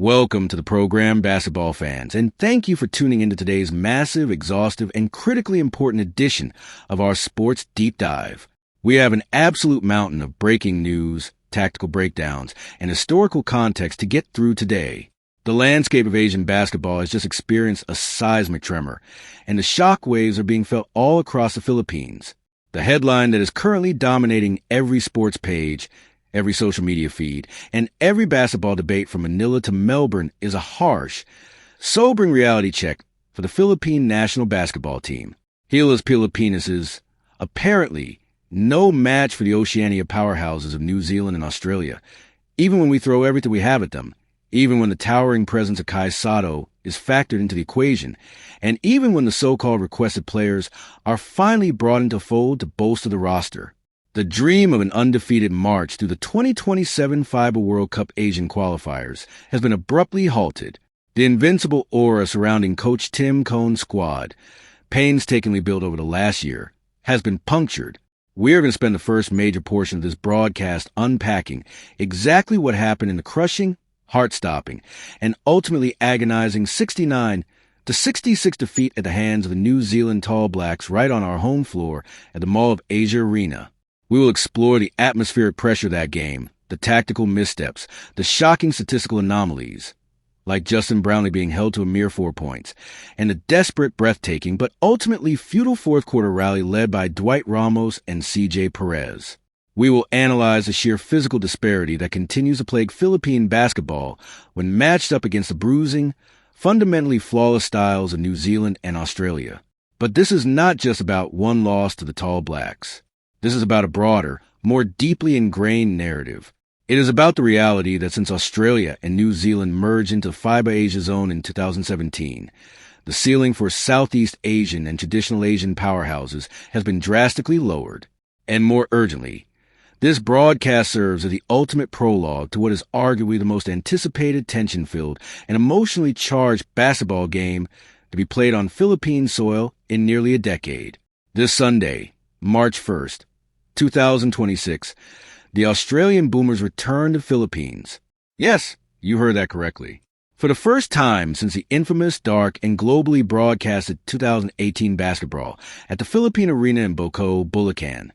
Welcome to the program, basketball fans, and thank you for tuning into today's massive, exhaustive, and critically important edition of our Sports Deep Dive. We have an absolute mountain of breaking news, tactical breakdowns, and historical context to get through today. The landscape of Asian basketball has just experienced a seismic tremor, and the shock waves are being felt all across the Philippines. The headline that is currently dominating every sports page, every social media feed, and every basketball debate from Manila to Melbourne is a harsh, sobering reality check for the Philippine national basketball team. Gilas Pilipinas is, apparently, no match for the Oceania powerhouses of New Zealand and Australia, even when we throw everything we have at them, even when the towering presence of Sotto is factored into the equation, and even when the so-called requested players are finally brought into fold to bolster the roster. The dream of an undefeated march through the 2027 FIBA World Cup Asian qualifiers has been abruptly halted. The invincible aura surrounding Coach Tim Cohn's squad, painstakingly built over the last year, has been punctured. We're going to spend the first major portion of this broadcast unpacking exactly what happened in the crushing, heart-stopping, and ultimately agonizing 69-66 defeat at the hands of the New Zealand Tall Blacks right on our home floor at the Mall of Asia Arena. We will explore the atmospheric pressure of that game, the tactical missteps, the shocking statistical anomalies, like Justin Brownlee being held to a mere 4 points, and the desperate, breathtaking, but ultimately futile fourth-quarter rally led by Dwight Ramos and C.J. Perez. We will analyze the sheer physical disparity that continues to plague Philippine basketball when matched up against the bruising, fundamentally flawless styles of New Zealand and Australia. But this is not just about one loss to the Tall Blacks. This is about a broader, more deeply ingrained narrative. It is about the reality that since Australia and New Zealand merged into FIBA Asia Zone in 2017, the ceiling for Southeast Asian and traditional Asian powerhouses has been drastically lowered. And more urgently, this broadcast serves as the ultimate prologue to what is arguably the most anticipated, tension-filled, and emotionally charged basketball game to be played on Philippine soil in nearly a decade. This Sunday, March 1st, 2026, the Australian Boomers return to Philippines. Yes, you heard that correctly. For the first time since the infamous, dark, and globally broadcasted 2018 basketball at the Philippine Arena in Boco, Bulacan,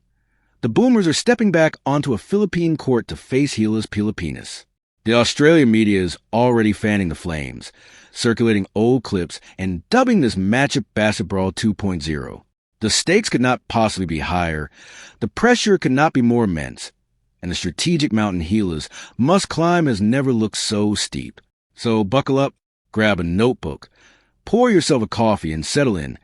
the Boomers are stepping back onto a Philippine court to face Gilas Pilipinas. The Australian media is already fanning the flames, circulating old clips and dubbing this matchup Basketball 2.0. The stakes could not possibly be higher, the pressure could not be more immense, and the strategic mountain Gilas must climb has never looked so steep. So buckle up, grab a notebook, pour yourself a coffee and settle in,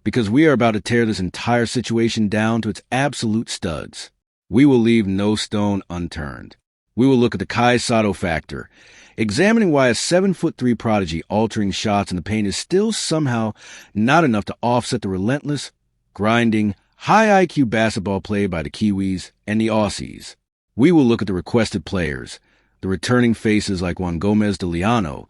because we are about to tear this entire situation down to its absolute studs. We will leave no stone unturned. We will look at the Sotto factor, examining why a 7'3" prodigy altering shots in the paint is still somehow not enough to offset the relentless, grinding, high IQ basketball played by the Kiwis and the Aussies. We will look at the requested players, the returning faces like Juan Gomez de Liano,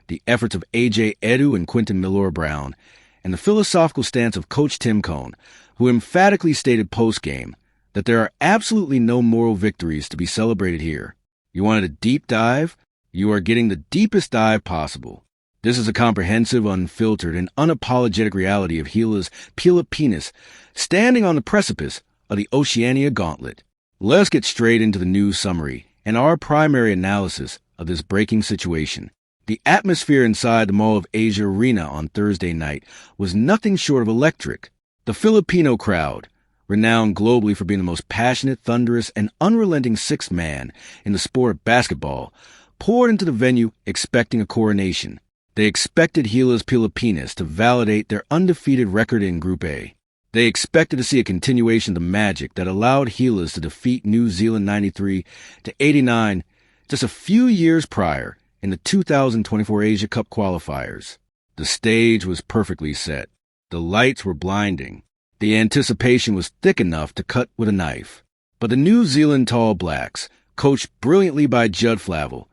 the efforts of A.J. Edu and Quentin Miller-Brown, and the philosophical stance of Coach Tim Cohn, who emphatically stated post-game that there are absolutely no moral victories to be celebrated here. You wanted a deep dive? You are getting the deepest dive possible. This is a comprehensive, unfiltered, and unapologetic reality of Gilas Pilipinas standing on the precipice of the Oceania gauntlet. Let's get straight into the news summary and our primary analysis of this breaking situation. The atmosphere inside the Mall of Asia Arena on Thursday night was nothing short of electric. The Filipino crowd, renowned globally for being the most passionate, thunderous, and unrelenting sixth man in the sport of basketball, poured into the venue expecting a coronation. They expected Gilas Pilipinas to validate their undefeated record in Group A. They expected to see a continuation of the magic that allowed Gilas to defeat New Zealand 93-89 just a few years prior in the 2024 Asia Cup qualifiers. The stage was perfectly set. The lights were blinding. The anticipation was thick enough to cut with a knife. But the New Zealand Tall Blacks, coached brilliantly by Judd Flavel,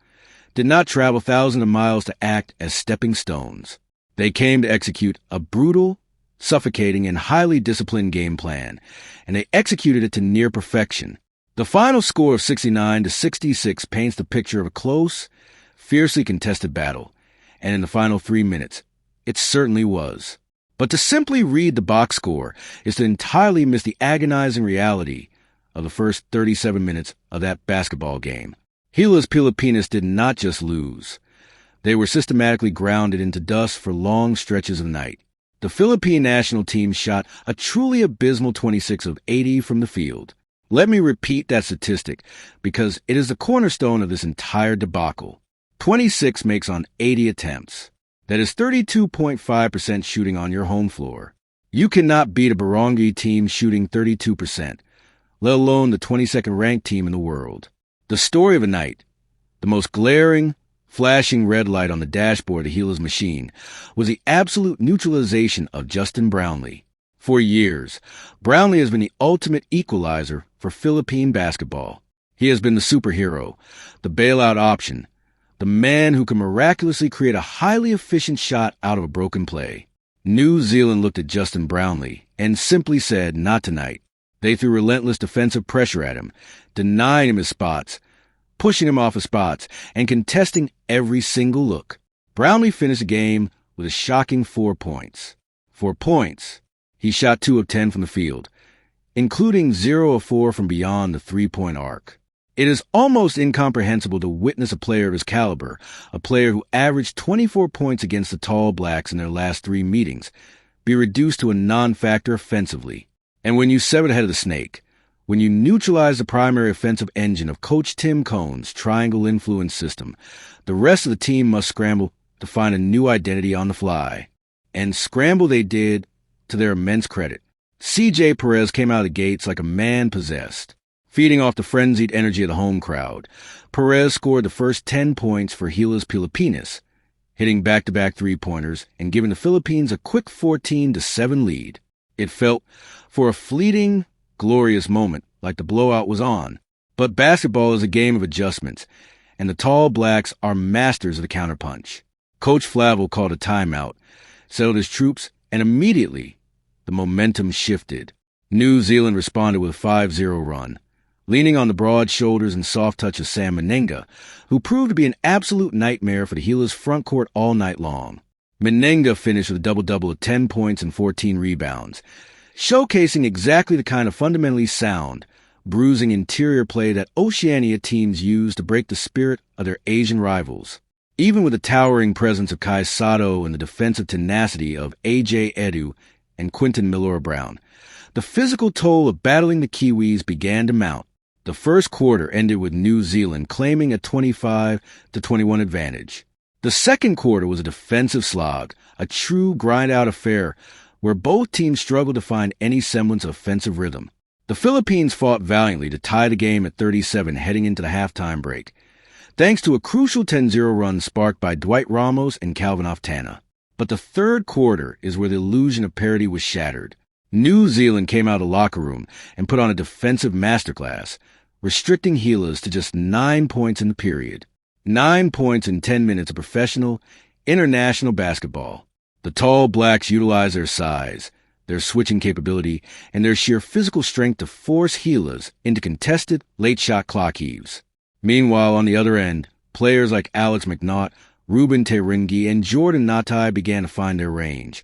did not travel thousands of miles to act as stepping stones. They came to execute a brutal, suffocating, and highly disciplined game plan, and they executed it to near perfection. The final score of 69-66 paints the picture of a close, fiercely contested battle, and in the final 3 minutes, it certainly was. But to simply read the box score is to entirely miss the agonizing reality of the first 37 minutes of that basketball game. Gilas Pilipinas did not just lose. They were systematically grounded into dust for long stretches of the night. The Philippine national team shot a truly abysmal 26 of 80 from the field. Let me repeat that statistic because it is the cornerstone of this entire debacle. 26 makes on 80 attempts. That is 32.5% shooting on your home floor. You cannot beat a Barangay team shooting 32%, let alone the 22nd ranked team in the world. The story of the night, the most glaring, flashing red light on the dashboard of the Gilas machine, was the absolute neutralization of Justin Brownlee. For years, Brownlee has been the ultimate equalizer for Philippine basketball. He has been the superhero, the bailout option, the man who can miraculously create a highly efficient shot out of a broken play. New Zealand looked at Justin Brownlee and simply said, not tonight. They threw relentless defensive pressure at him, denying him his spots, pushing him off his spots, and contesting every single look. Brownlee finished the game with a shocking 4 points. 4 points. He shot 2 of 10 from the field, including 0 of 4 from beyond the three-point arc. It is almost incomprehensible to witness a player of his caliber, a player who averaged 24 points against the Tall Blacks in their last 3 meetings, be reduced to a non-factor offensively. And when you sever the head of the snake, when you neutralize the primary offensive engine of Coach Tim Cohn's triangle influence system, the rest of the team must scramble to find a new identity on the fly. And scramble they did, to their immense credit. C.J. Perez came out of the gates like a man possessed. Feeding off the frenzied energy of the home crowd, Perez scored the first 10 points for Gilas Pilipinas, hitting back-to-back three-pointers and giving the Philippines a quick 14-7 lead. It felt, for a fleeting, glorious moment, like the blowout was on. But basketball is a game of adjustments, and the Tall Blacks are masters of the counterpunch. Coach Flavel called a timeout, settled his troops, and immediately the momentum shifted. New Zealand responded with a 5-0 run, leaning on the broad shoulders and soft touch of Sam Menenga, who proved to be an absolute nightmare for the Gilas front court all night long. Menenga finished with a double-double of 10 points and 14 rebounds, showcasing exactly the kind of fundamentally sound, bruising interior play that Oceania teams use to break the spirit of their Asian rivals. Even with the towering presence of Kai Sotto and the defensive tenacity of A.J. Edu and Quinton Milora-Brown, the physical toll of battling the Kiwis began to mount. The first quarter ended with New Zealand claiming a 25-21 advantage. The second quarter was a defensive slog, a true grind-out affair where both teams struggled to find any semblance of offensive rhythm. The Philippines fought valiantly to tie the game at 37 heading into the halftime break, thanks to a crucial 10-0 run sparked by Dwight Ramos and Calvin Oftana. But the third quarter is where the illusion of parity was shattered. New Zealand came out of the locker room and put on a defensive masterclass, restricting Gilas to just 9 points in the period. 9 points in 10 minutes of professional, international basketball. The Tall Blacks utilized their size, their switching capability, and their sheer physical strength to force Gilas into contested, late-shot clock heaves. Meanwhile, on the other end, players like Alex McNaught, Ruben Teringhi, and Jordan Natai began to find their range,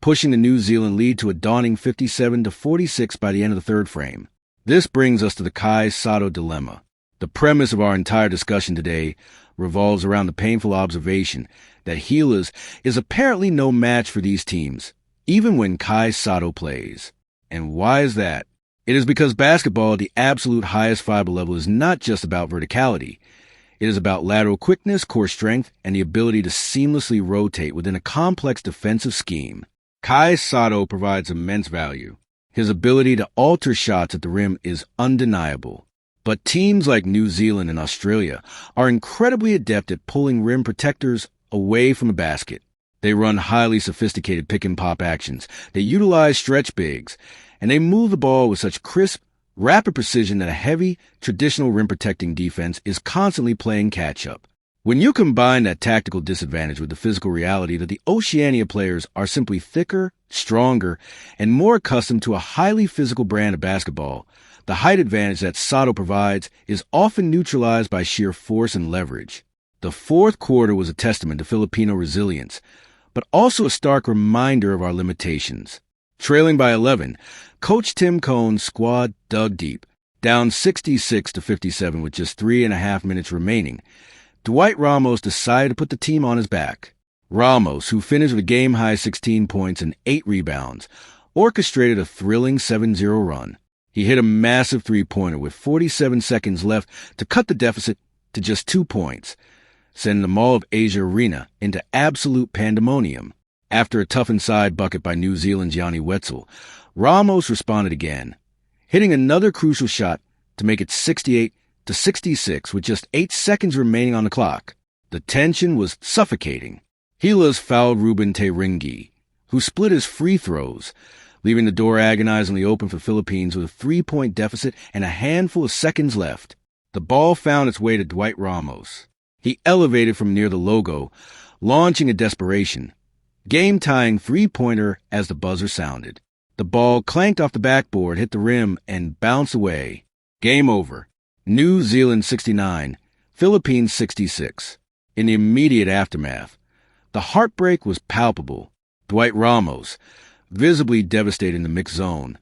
pushing the New Zealand lead to a daunting 57-46 by the end of the third frame. This brings us to the Kai Sotto dilemma. The premise of our entire discussion today revolves around the painful observation that Gilas is apparently no match for these teams, even when Kai Sotto plays. And why is that? It is because basketball at the absolute highest fiber level is not just about verticality. It is about lateral quickness, core strength, and the ability to seamlessly rotate within a complex defensive scheme. Kai Sotto provides immense value. His ability to alter shots at the rim is undeniable. But teams like New Zealand and Australia are incredibly adept at pulling rim protectors away from the basket. They run highly sophisticated pick-and-pop actions. They utilize stretch bigs, and they move the ball with such crisp, rapid precision that a heavy, traditional rim-protecting defense is constantly playing catch-up. When you combine that tactical disadvantage with the physical reality that the Oceania players are simply thicker, stronger, and more accustomed to a highly physical brand of basketball, the height advantage that Sotto provides is often neutralized by sheer force and leverage. The fourth quarter was a testament to Filipino resilience, but also a stark reminder of our limitations. Trailing by 11, Coach Tim Cohn's squad dug deep, down 66-57 with just 3.5 minutes remaining. Dwight Ramos decided to put the team on his back. Ramos, who finished with a game-high 16 points and 8 rebounds, orchestrated a thrilling 7-0 run. He hit a massive three-pointer with 47 seconds left to cut the deficit to just 2 points, sending the Mall of Asia Arena into absolute pandemonium. After a tough inside bucket by New Zealand's Yanni Wetzel, Ramos responded again, hitting another crucial shot to make it 68-66 with just 8 seconds remaining on the clock. The tension was suffocating. Gilas fouled Ruben Teiringi, who split his free throws, leaving the door agonizingly open for Philippines with a 3-point deficit and a handful of seconds left. The ball found its way to Dwight Ramos. He elevated from near the logo, launching a desperation, game-tying three-pointer as the buzzer sounded. The ball clanked off the backboard, hit the rim, and bounced away. Game over. New Zealand 69, Philippines 66. In the immediate aftermath, the heartbreak was palpable. Dwight Ramos, visibly devastated in the mixed zone,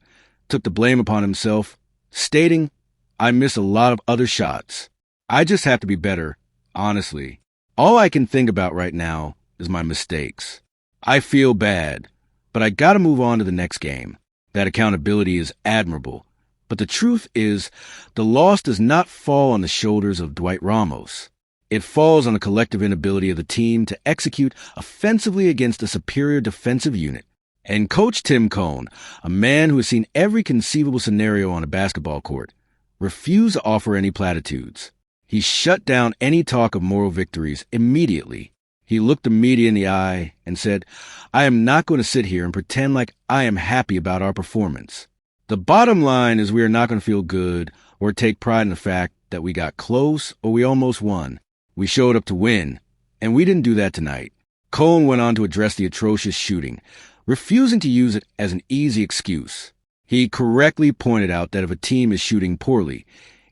took the blame upon himself, stating, "I missed a lot of other shots. I just have to be better, honestly. All I can think about right now is my mistakes. I feel bad, but I gotta move on to the next game." That accountability is admirable, but the truth is, the loss does not fall on the shoulders of Dwight Ramos. It falls on the collective inability of the team to execute offensively against a superior defensive unit. And Coach Tim Cohn, a man who has seen every conceivable scenario on a basketball court, refused to offer any platitudes. He shut down any talk of moral victories immediately. He looked the media in the eye and said, "I am not going to sit here and pretend like I am happy about our performance. The bottom line is we are not going to feel good or take pride in the fact that we got close or we almost won. We showed up to win, and we didn't do that tonight." Cohn went on to address the atrocious shooting, refusing to use it as an easy excuse. He correctly pointed out that if a team is shooting poorly,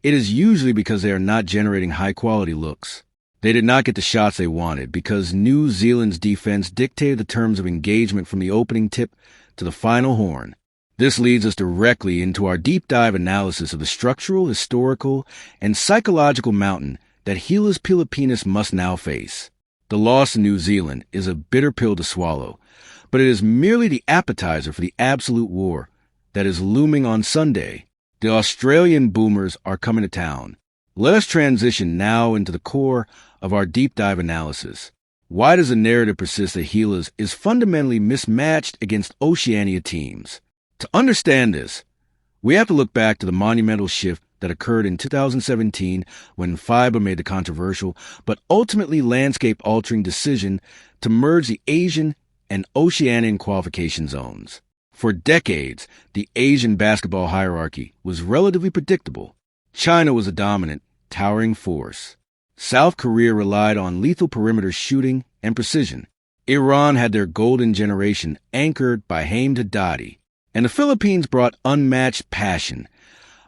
it is usually because they are not generating high-quality looks. They did not get the shots they wanted because New Zealand's defense dictated the terms of engagement from the opening tip to the final horn. This leads us directly into our deep dive analysis of the structural, historical, and psychological mountain that Gilas Pilipinas must now face. The loss to New Zealand is a bitter pill to swallow, but it is merely the appetizer for the absolute war that is looming on Sunday. The Australian Boomers are coming to town. Let us transition now into the core of our deep dive analysis. Why does the narrative persist that Gilas is fundamentally mismatched against Oceania teams? To understand this, we have to look back to the monumental shift that occurred in 2017 when FIBA made the controversial but ultimately landscape-altering decision to merge the Asian and Oceanian qualification zones. For decades, the Asian basketball hierarchy was relatively predictable. China was a dominant, towering force. South Korea relied on lethal perimeter shooting and precision. Iran had their golden generation anchored by Haim Haddadi. And the Philippines brought unmatched passion,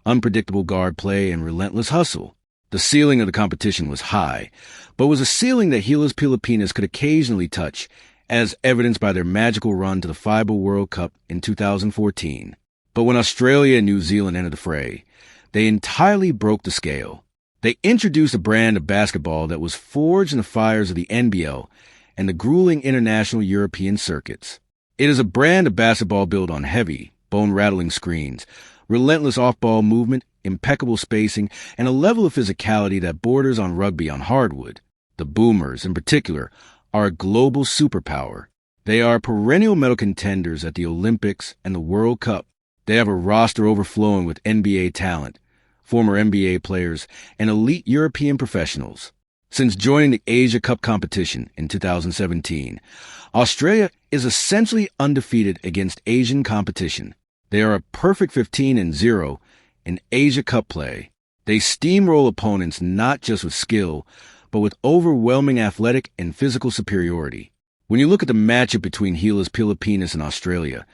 unpredictable guard play, and relentless hustle. The ceiling of the competition was high, but was a ceiling that Gilas Pilipinas could occasionally touch, as evidenced by their magical run to the FIBA World Cup in 2014. But when Australia and New Zealand entered the fray, they entirely broke the scale. They introduced a brand of basketball that was forged in the fires of the NBL and the grueling international European circuits. It is a brand of basketball built on heavy, bone-rattling screens, relentless off-ball movement, impeccable spacing, and a level of physicality that borders on rugby on hardwood. The Boomers, in particular, are a global superpower. They are perennial medal contenders at the Olympics and the World Cup. They have a roster overflowing with NBA talent, former NBA players, and elite European professionals. Since joining the Asia Cup competition in 2017, Australia is essentially undefeated against Asian competition. They are a perfect 15-0 in Asia Cup play. They steamroll opponents not just with skill, but with overwhelming athletic and physical superiority. When you look at the matchup between Gilas Pilipinas and Australia,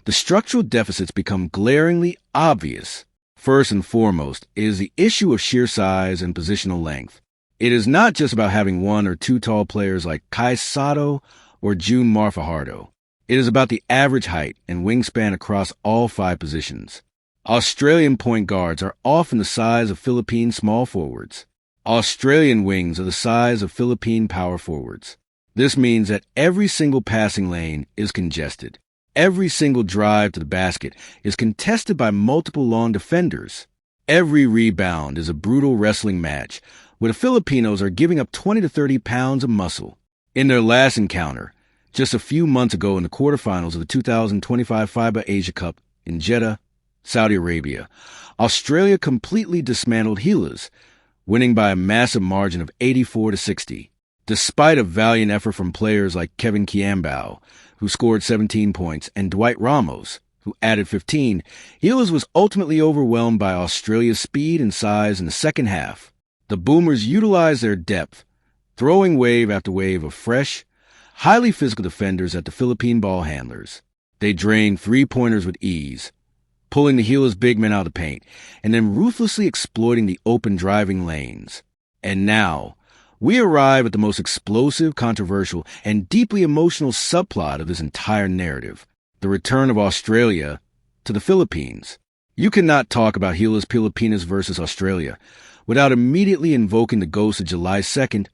the structural deficits become glaringly obvious. First and foremost is the issue of sheer size and positional length. It is not just about having one or two tall players like Sotto or June Marfajardo. It is about the average height and wingspan across all 5 positions. Australian point guards are often the size of Philippine small forwards. Australian wings are the size of Philippine power forwards. This means that every single passing lane is congested. Every single drive to the basket is contested by multiple long defenders. Every rebound is a brutal wrestling match, where the Filipinos are giving up 20 to 30 pounds of muscle. In their last encounter, just a few months ago in the quarterfinals of the 2025 FIBA Asia Cup in Jeddah, Saudi Arabia, Australia completely dismantled Gilas, winning by a massive margin of 84 to 60. Despite a valiant effort from players like Kevin Kiambao, who scored 17 points, and Dwight Ramos, who added 15, Gilas was ultimately overwhelmed by Australia's speed and size in the second half. The Boomers utilized their depth, throwing wave after wave of fresh, highly physical defenders at the Philippine ball handlers. They drained three-pointers with ease, pulling the Gilas big men out of the paint, and then ruthlessly exploiting the open driving lanes. And now, we arrive at the most explosive, controversial, and deeply emotional subplot of this entire narrative, the return of Australia to the Philippines. You cannot talk about Gilas Pilipinas versus Australia without immediately invoking the ghost of July 2nd,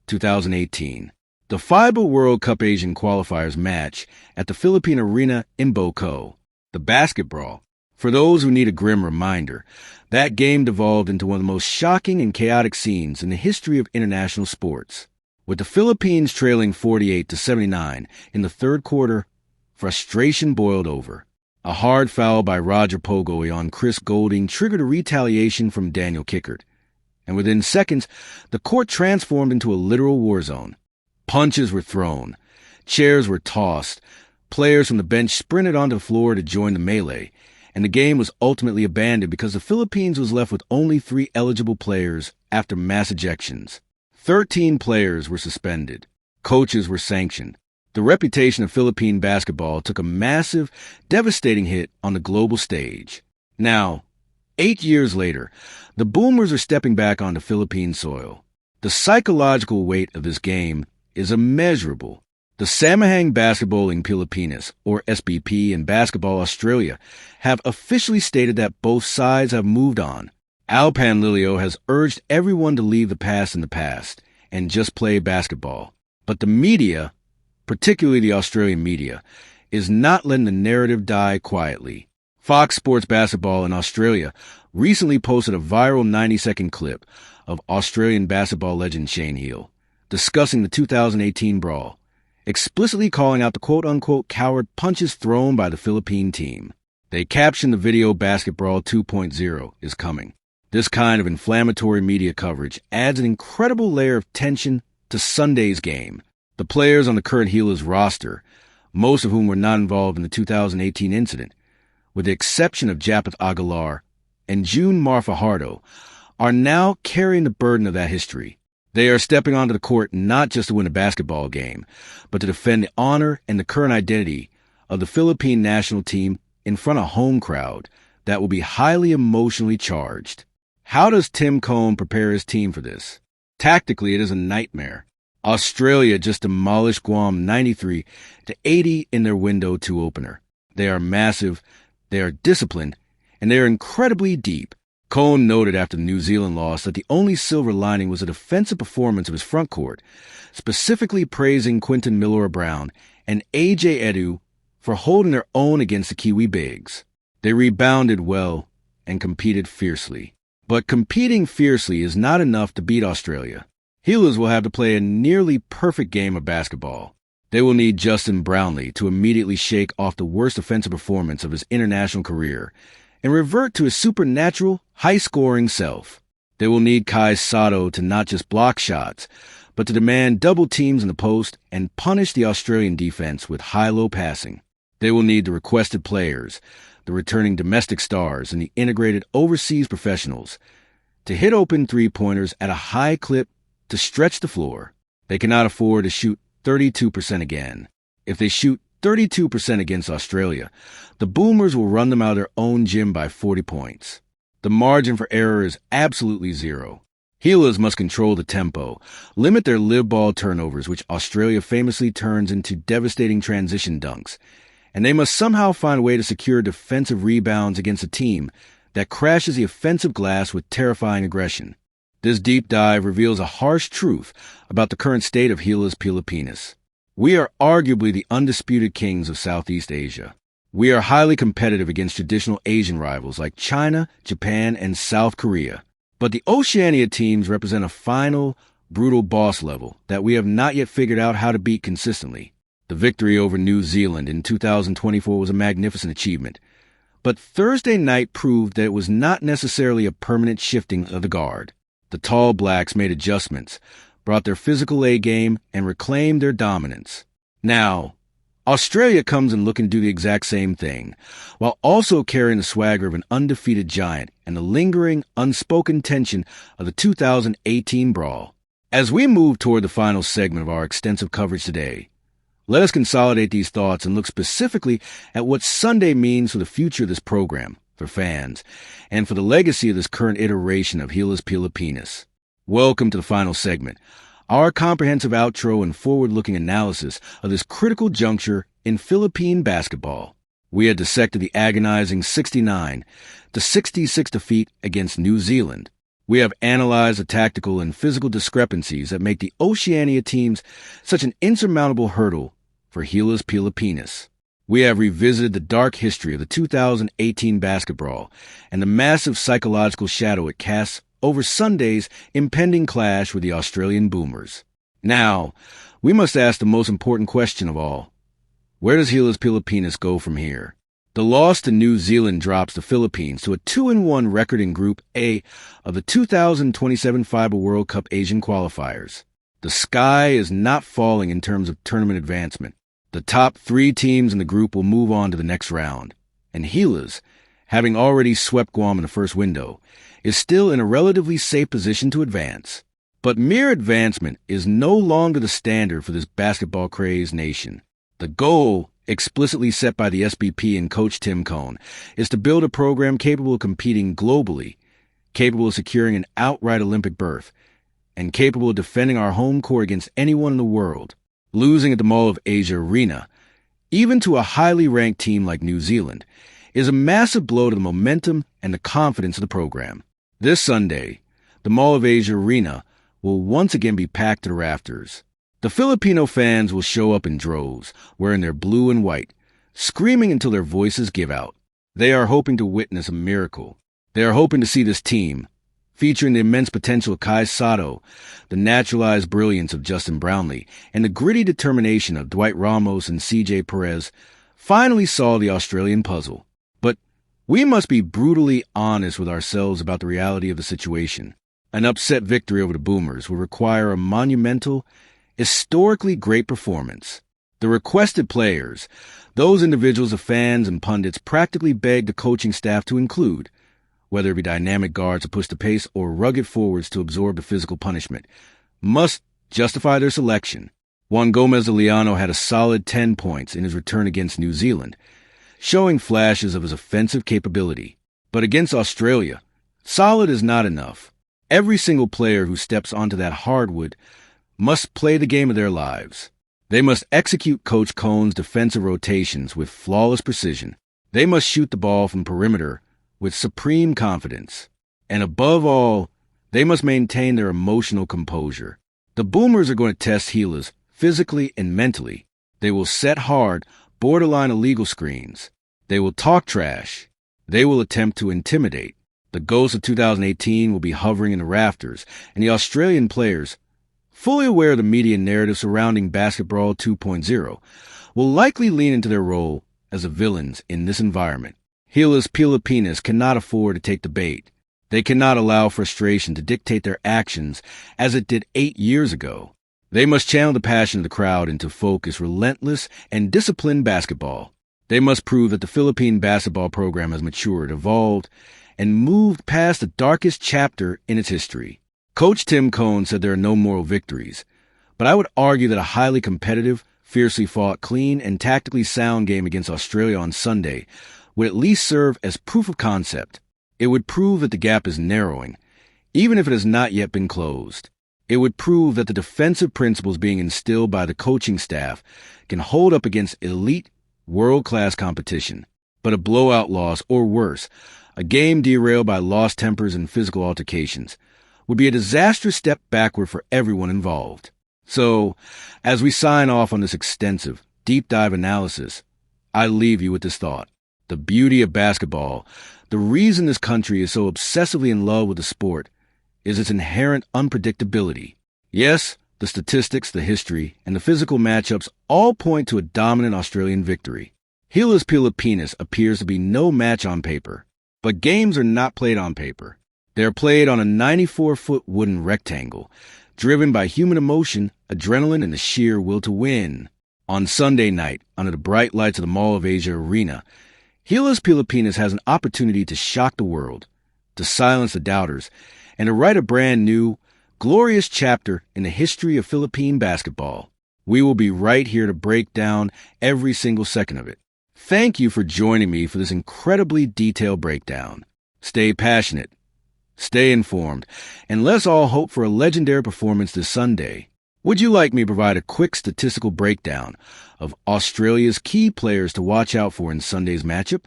2018. The FIBA World Cup Asian qualifiers match at the Philippine Arena in Bocao, the basket brawl. For those who need a grim reminder, that game devolved into one of the most shocking and chaotic scenes in the history of international sports. With the Philippines trailing 48 to 79 in the third quarter, frustration boiled over. A hard foul by Roger Pogoy on Chris Golding triggered a retaliation from Daniel Kickert. And within seconds, the court transformed into a literal war zone. Punches were thrown, chairs were tossed, players from the bench sprinted onto the floor to join the melee, and the game was ultimately abandoned because the Philippines was left with only 3 eligible players after mass ejections. 13 players were suspended. Coaches were sanctioned. The reputation of Philippine basketball took a massive, devastating hit on the global stage. Now, 8 years later, the Boomers are stepping back onto Philippine soil. The psychological weight of this game is immeasurable. The Samahang Basketballing Pilipinas, or SBP, and Basketball Australia have officially stated that both sides have moved on. Alpan Lilio has urged everyone to leave the past in the past and just play basketball. But the media, particularly the Australian media, is not letting the narrative die quietly. Fox Sports Basketball in Australia recently posted a viral 90-second clip of Australian basketball legend Shane Heal discussing the 2018 brawl, explicitly calling out the quote-unquote coward punches thrown by the Philippine team. They captioned the video Basket Brawl 2.0 is coming. This kind of inflammatory media coverage adds an incredible layer of tension to Sunday's game. The players on the current Gilas roster, most of whom were not involved in the 2018 incident, with the exception of Japeth Aguilar and June Marfajardo, are now carrying the burden of that history. They are stepping onto the court not just to win a basketball game, but to defend the honor and the current identity of the Philippine national team in front of a home crowd that will be highly emotionally charged. How does Tim Cone prepare his team for this? Tactically, it is a nightmare. Australia just demolished Guam 93 to 80 in their window 2 opener. They are massive, they are disciplined, and they are incredibly deep. Cone noted after the New Zealand loss that the only silver lining was the defensive performance of his frontcourt, specifically praising Quinton Milora-Brown and A.J. Edu for holding their own against the Kiwi bigs. They rebounded well and competed fiercely. But competing fiercely is not enough to beat Australia. Gilas will have to play a nearly perfect game of basketball. They will need Justin Brownlee to immediately shake off the worst offensive performance of his international career and revert to his supernatural, high-scoring self. They will need Kai Sotto to not just block shots, but to demand double teams in the post and punish the Australian defense with high-low passing. They will need the requested players, the returning domestic stars, and the integrated overseas professionals to hit open three-pointers at a high clip to stretch the floor. They cannot afford to shoot 32% again. If they shoot 32% against Australia, the Boomers will run them out of their own gym by 40 points. The margin for error is absolutely zero. Gilas must control the tempo, limit their live ball turnovers, which Australia famously turns into devastating transition dunks, and they must somehow find a way to secure defensive rebounds against a team that crashes the offensive glass with terrifying aggression. This deep dive reveals a harsh truth about the current state of Gilas Pilipinas. We are arguably the undisputed kings of Southeast Asia. We are highly competitive against traditional Asian rivals like China, Japan, and South Korea. But the Oceania teams represent a final, brutal boss level that we have not yet figured out how to beat consistently. The victory over New Zealand in 2024 was a magnificent achievement, but Thursday night proved that it was not necessarily a permanent shifting of the guard. The tall blacks made adjustments, brought their physical A game, and reclaimed their dominance. Now, Australia comes in looking to do the exact same thing, while also carrying the swagger of an undefeated giant and the lingering, unspoken tension of the 2018 brawl. As we move toward the final segment of our extensive coverage today, let us consolidate these thoughts and look specifically at what Sunday means for the future of this program, for fans, and for the legacy of this current iteration of Gilas Pilipinas. Welcome to the final segment, our comprehensive outro and forward-looking analysis of this critical juncture in Philippine basketball. We had dissected the agonizing 69-66 defeat against New Zealand. We have analyzed the tactical and physical discrepancies that make the Oceania teams such an insurmountable hurdle for Gilas Pilipinas. We have revisited the dark history of the 2018 basketball and the massive psychological shadow it casts over Sunday's impending clash with the Australian Boomers. Now, we must ask the most important question of all. Where does Gilas Pilipinas go from here? The loss to New Zealand drops the Philippines to a 2-1 record in Group A of the 2027 FIBA World Cup Asian qualifiers. The sky is not falling in terms of tournament advancement. The top 3 teams in the group will move on to the next round, and Gilas, having already swept Guam in the first window, is still in a relatively safe position to advance. But mere advancement is no longer the standard for this basketball-crazed nation. The goal, explicitly set by the SBP and coach Tim Cone, is to build a program capable of competing globally, capable of securing an outright Olympic berth, and capable of defending our home court against anyone in the world. Losing at the Mall of Asia Arena, even to a highly ranked team like New Zealand, is a massive blow to the momentum and the confidence of the program. This Sunday, the Mall of Asia Arena will once again be packed to the rafters. The Filipino fans will show up in droves, wearing their blue and white, screaming until their voices give out. They are hoping to witness a miracle. They are hoping to see this team, featuring the immense potential of Kai Sotto, the naturalized brilliance of Justin Brownlee, and the gritty determination of Dwight Ramos and CJ Perez, finally solve the Australian puzzle. But we must be brutally honest with ourselves about the reality of the situation. An upset victory over the Boomers will require a monumental, historically great performance. The requested players, those individuals the fans and pundits practically begged the coaching staff to include, whether it be dynamic guards to push the pace or rugged forwards to absorb the physical punishment, must justify their selection. Juan Gomez de Leano had a solid 10 points in his return against New Zealand, showing flashes of his offensive capability. But against Australia, solid is not enough. Every single player who steps onto that hardwood must play the game of their lives. They must execute Coach Cone's defensive rotations with flawless precision. They must shoot the ball from perimeter with supreme confidence. And above all, they must maintain their emotional composure. The Boomers are going to test Gilas physically and mentally. They will set hard, borderline illegal screens. They will talk trash. They will attempt to intimidate. The ghost of 2018 will be hovering in the rafters, and the Australian players, fully aware of the media narrative surrounding Basketball 2.0, will likely lean into their role as the villains in this environment. Gilas Pilipinas cannot afford to take the bait. They cannot allow frustration to dictate their actions as it did 8 years ago. They must channel the passion of the crowd into focused, relentless, and disciplined basketball. They must prove that the Philippine basketball program has matured, evolved, and moved past the darkest chapter in its history. Coach Tim Cone said there are no moral victories, but I would argue that a highly competitive, fiercely fought, clean, and tactically sound game against Australia on Sunday would at least serve as proof of concept. It would prove that the gap is narrowing, even if it has not yet been closed. It would prove that the defensive principles being instilled by the coaching staff can hold up against elite, world-class competition. But a blowout loss, or worse, a game derailed by lost tempers and physical altercations, would be a disastrous step backward for everyone involved. So, as we sign off on this extensive, deep dive analysis, I leave you with this thought. The beauty of basketball, the reason this country is so obsessively in love with the sport, is its inherent unpredictability. Yes, the statistics, the history, and the physical matchups all point to a dominant Australian victory. Gilas Pilipinas appears to be no match on paper, but games are not played on paper. They are played on a 94-foot wooden rectangle, driven by human emotion, adrenaline, and the sheer will to win. On Sunday night, under the bright lights of the Mall of Asia Arena, Gilas Pilipinas has an opportunity to shock the world, to silence the doubters, and to write a brand new, glorious chapter in the history of Philippine basketball. We will be right here to break down every single second of it. Thank you for joining me for this incredibly detailed breakdown. Stay passionate, stay informed, and let's all hope for a legendary performance this Sunday. Would you like me to provide a quick statistical breakdown of Australia's key players to watch out for in Sunday's matchup?